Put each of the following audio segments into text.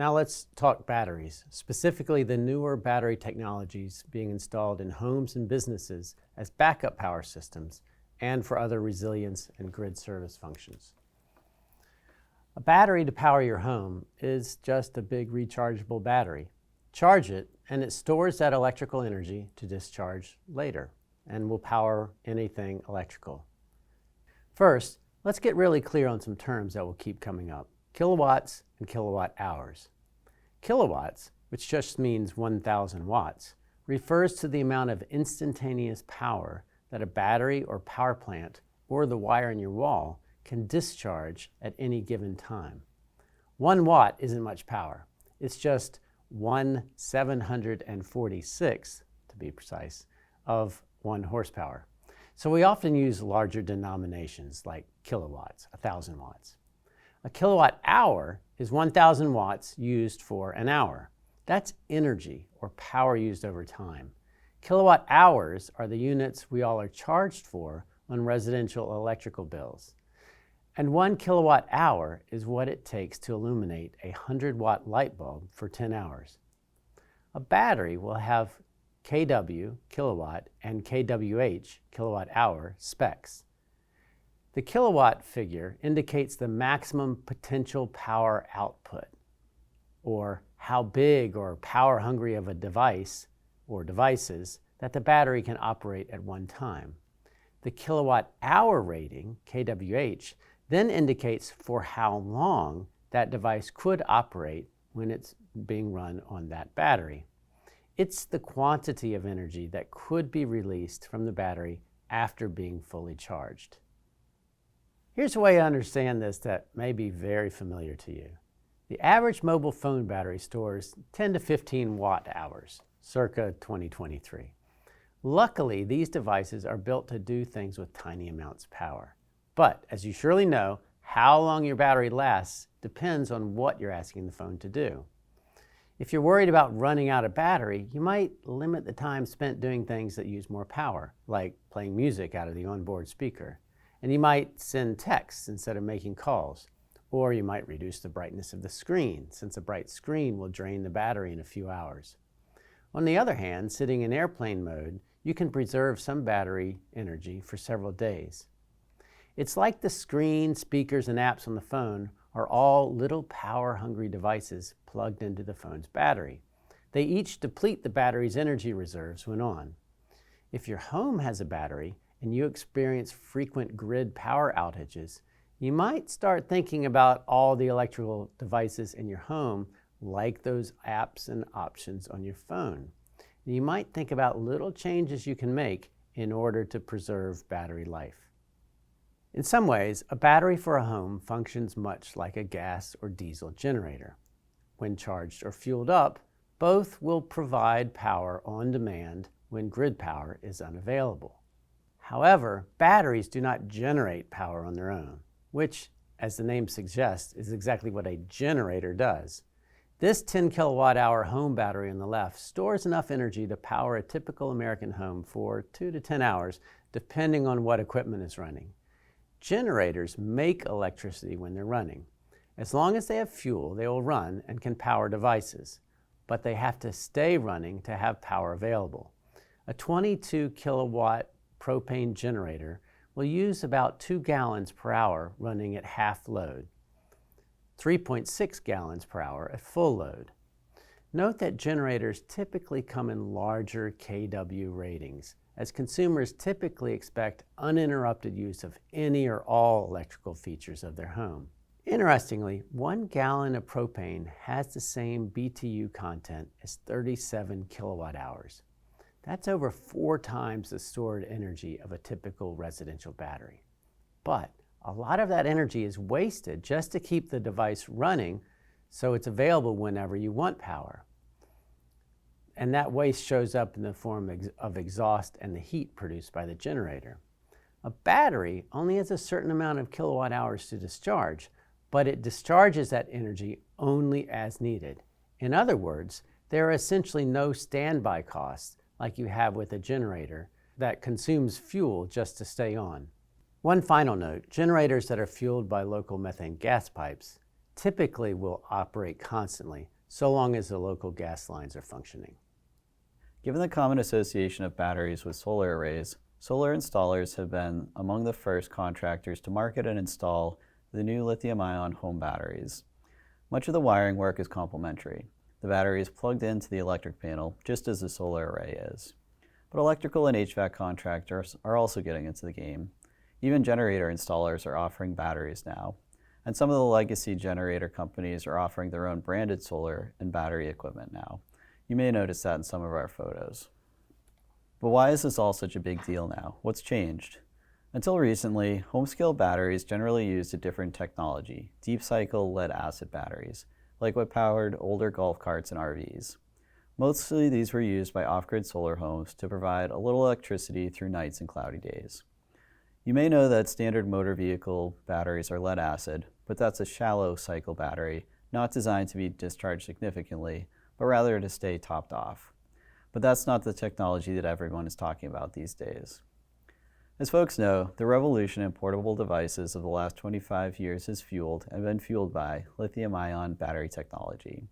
Now let's talk batteries, specifically the newer battery technologies being installed in homes and businesses as backup power systems and for other resilience and grid service functions. A battery to power your home is just a big rechargeable battery. Charge it, and it stores that electrical energy to discharge later and will power anything electrical. First, let's get really clear on some terms that will keep coming up: kilowatts and kilowatt hours. Kilowatts, which just means 1,000 watts, refers to the amount of instantaneous power that a battery or power plant or the wire in your wall can discharge at any given time. 1 watt isn't much power. It's just 1/746, to be precise, of 1 horsepower. So we often use larger denominations like kilowatts, 1,000 watts. A kilowatt hour is 1,000 watts used for an hour. That's energy or power used over time. Kilowatt hours are the units we all are charged for on residential electrical bills. And 1 kilowatt hour is what it takes to illuminate a 100-watt light bulb for 10 hours. A battery will have kW, kilowatt, and kWh, kilowatt hour, specs. The kilowatt figure indicates the maximum potential power output, or how big or power hungry of a device or devices that the battery can operate at one time. The kilowatt hour rating, kWh, then indicates for how long that device could operate when it's being run on that battery. It's the quantity of energy that could be released from the battery after being fully charged. Here's a way to understand this that may be very familiar to you. The average mobile phone battery stores 10 to 15 watt hours, circa 2023. Luckily, these devices are built to do things with tiny amounts of power. But as you surely know, how long your battery lasts depends on what you're asking the phone to do. If you're worried about running out of battery, you might limit the time spent doing things that use more power, like playing music out of the onboard speaker. And you might send texts instead of making calls. Or you might reduce the brightness of the screen, since a bright screen will drain the battery in a few hours. On the other hand, sitting in airplane mode, you can preserve some battery energy for several days. It's like the screen, speakers, and apps on the phone are all little power-hungry devices plugged into the phone's battery. They each deplete the battery's energy reserves when on. If your home has a battery and you experience frequent grid power outages, you might start thinking about all the electrical devices in your home like those apps and options on your phone. You might think about little changes you can make in order to preserve battery life. In some ways, a battery for a home functions much like a gas or diesel generator. When charged or fueled up, both will provide power on demand when grid power is unavailable. However, batteries do not generate power on their own, which, as the name suggests, is exactly what a generator does. This 10 kilowatt hour home battery on the left stores enough energy to power a typical American home for 2 to 10 hours, depending on what equipment is running. Generators make electricity when they're running. As long as they have fuel, they will run and can power devices, but they have to stay running to have power available. A 22 kilowatt propane generator will use about 2 gallons per hour running at half load, 3.6 gallons per hour at full load. Note that generators typically come in larger kW ratings, as consumers typically expect uninterrupted use of any or all electrical features of their home. Interestingly, 1 gallon of propane has the same BTU content as 37 kilowatt hours. That's over 4 times the stored energy of a typical residential battery. But a lot of that energy is wasted just to keep the device running so it's available whenever you want power. And that waste shows up in the form of exhaust and the heat produced by the generator. A battery only has a certain amount of kilowatt hours to discharge, but it discharges that energy only as needed. In other words, there are essentially no standby costs like you have with a generator that consumes fuel just to stay on. One final note, generators that are fueled by local methane gas pipes typically will operate constantly, so long as the local gas lines are functioning. Given the common association of batteries with solar arrays, solar installers have been among the first contractors to market and install the new lithium-ion home batteries. Much of the wiring work is complementary. The battery is plugged into the electric panel, just as the solar array is. But electrical and HVAC contractors are also getting into the game. Even generator installers are offering batteries now, and some of the legacy generator companies are offering their own branded solar and battery equipment now. You may notice that in some of our photos. But why is this all such a big deal now? What's changed? Until recently, home-scale batteries generally used a different technology, deep-cycle lead-acid batteries, like what powered older golf carts and RVs. Mostly these were used by off-grid solar homes to provide a little electricity through nights and cloudy days. You may know that standard motor vehicle batteries are lead-acid, but that's a shallow cycle battery, not designed to be discharged significantly, but rather to stay topped off. But that's not the technology that everyone is talking about these days. As folks know, the revolution in portable devices of the last 25 years has been fueled by lithium-ion battery technology.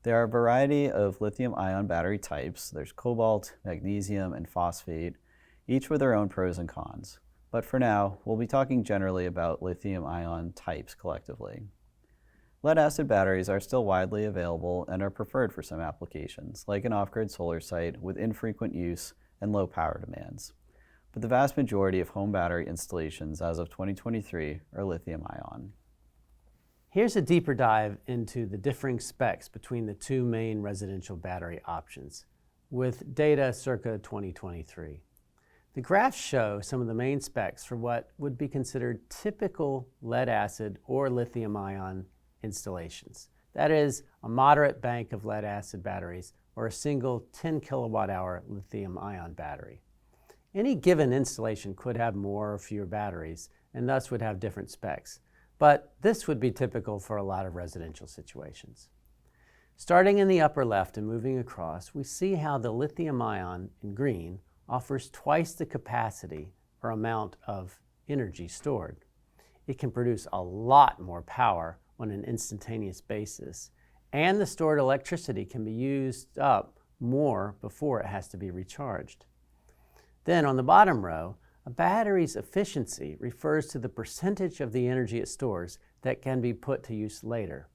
There are a variety of lithium-ion battery types. There's cobalt, magnesium, and phosphate, each with their own pros and cons. But for now, we'll be talking generally about lithium-ion types collectively. Lead-acid batteries are still widely available and are preferred for some applications, like an off-grid solar site with infrequent use and low power demands. But the vast majority of home battery installations as of 2023 are lithium-ion. Here's a deeper dive into the differing specs between the two main residential battery options, with data circa 2023. The graphs show some of the main specs for what would be considered typical lead-acid or lithium-ion installations. That is, a moderate bank of lead-acid batteries or a single 10 kilowatt-hour lithium-ion battery. Any given installation could have more or fewer batteries and thus would have different specs, but this would be typical for a lot of residential situations. Starting in the upper left and moving across, we see how the lithium-ion in green offers twice the capacity or amount of energy stored. It can produce a lot more power on an instantaneous basis, and the stored electricity can be used up more before it has to be recharged. Then on the bottom row, a battery's efficiency refers to the percentage of the energy it stores that can be put to use later.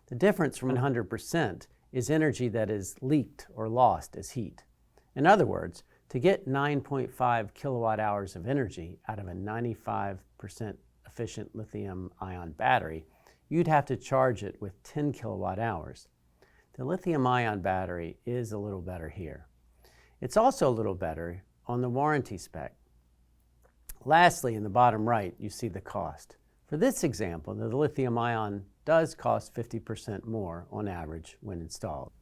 The difference from 100% is energy that is leaked or lost as heat. In other words, to get 9.5 kilowatt hours of energy out of a 95% efficient lithium-ion battery, you'd have to charge it with 10 kilowatt hours. The lithium-ion battery is a little better here. It's also a little better on the warranty spec. Lastly, in the bottom right, you see the cost. For this example, the lithium-ion does cost 50% more on average when installed.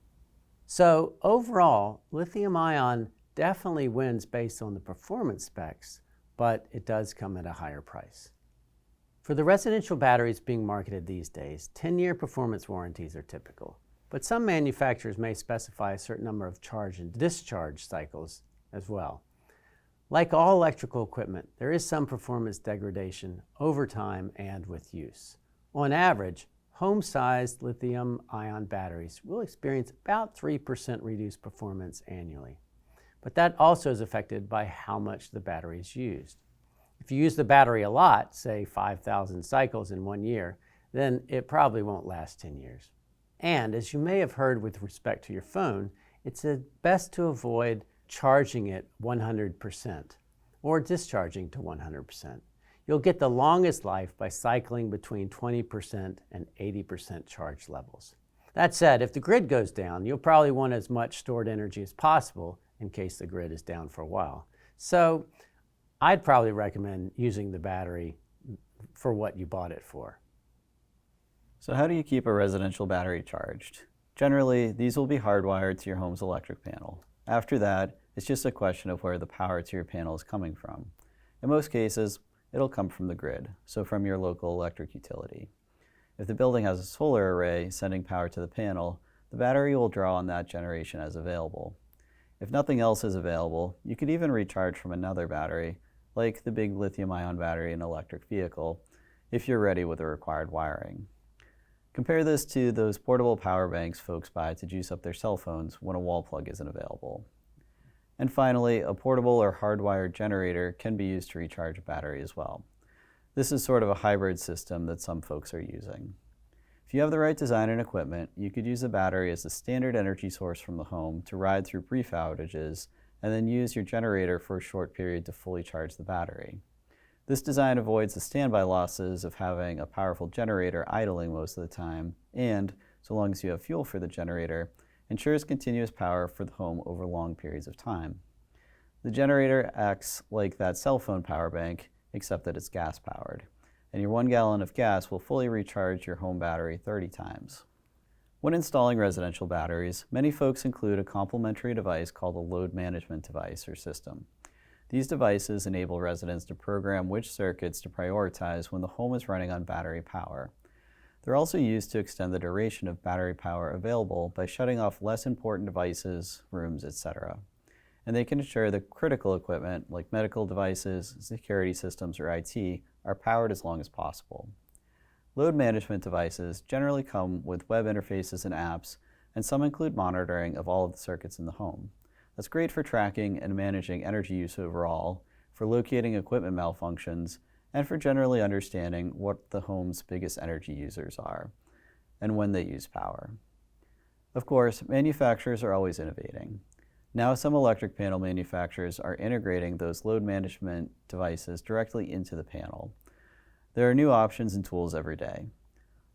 So overall, lithium-ion definitely wins based on the performance specs, but it does come at a higher price. For the residential batteries being marketed these days, 10-year performance warranties are typical, but some manufacturers may specify a certain number of charge and discharge cycles as well. Like all electrical equipment, there is some performance degradation over time and with use. On average, home-sized lithium-ion batteries will experience about 3% reduced performance annually. But that also is affected by how much the battery is used. If you use the battery a lot, say 5,000 cycles in 1 year, then it probably won't last 10 years. And as you may have heard with respect to your phone, it's best to avoid charging it 100% or discharging to 100%. You'll get the longest life by cycling between 20% and 80% charge levels. That said, if the grid goes down, you'll probably want as much stored energy as possible in case the grid is down for a while. So I'd probably recommend using the battery for what you bought it for. So how do you keep a residential battery charged? Generally, these will be hardwired to your home's electric panel. After that, it's just a question of where the power to your panel is coming from. In most cases, it'll come from the grid, so from your local electric utility. If the building has a solar array sending power to the panel, the battery will draw on that generation as available. If nothing else is available, you could even recharge from another battery, like the big lithium-ion battery in an electric vehicle, if you're ready with the required wiring. Compare this to those portable power banks folks buy to juice up their cell phones when a wall plug isn't available. And finally, a portable or hardwired generator can be used to recharge a battery as well. This is sort of a hybrid system that some folks are using. If you have the right design and equipment, you could use a battery as the standard energy source from the home to ride through brief outages, and then use your generator for a short period to fully charge the battery. This design avoids the standby losses of having a powerful generator idling most of the time, and, so long as you have fuel for the generator, ensures continuous power for the home over long periods of time. The generator acts like that cell phone power bank, except that it's gas powered, and your 1 gallon of gas will fully recharge your home battery 30 times. When installing residential batteries, many folks include a complementary device called a load management device or system. These devices enable residents to program which circuits to prioritize when the home is running on battery power. They're also used to extend the duration of battery power available by shutting off less important devices, rooms, etc. And they can ensure that critical equipment like medical devices, security systems, or IT are powered as long as possible. Load management devices generally come with web interfaces and apps, and some include monitoring of all of the circuits in the home. That's great for tracking and managing energy use overall, for locating equipment malfunctions, and for generally understanding what the home's biggest energy users are and when they use power. Of course, manufacturers are always innovating. Now some electric panel manufacturers are integrating those load management devices directly into the panel. There are new options and tools every day.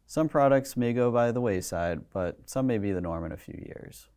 Some products may go by the wayside, but some may be the norm in a few years.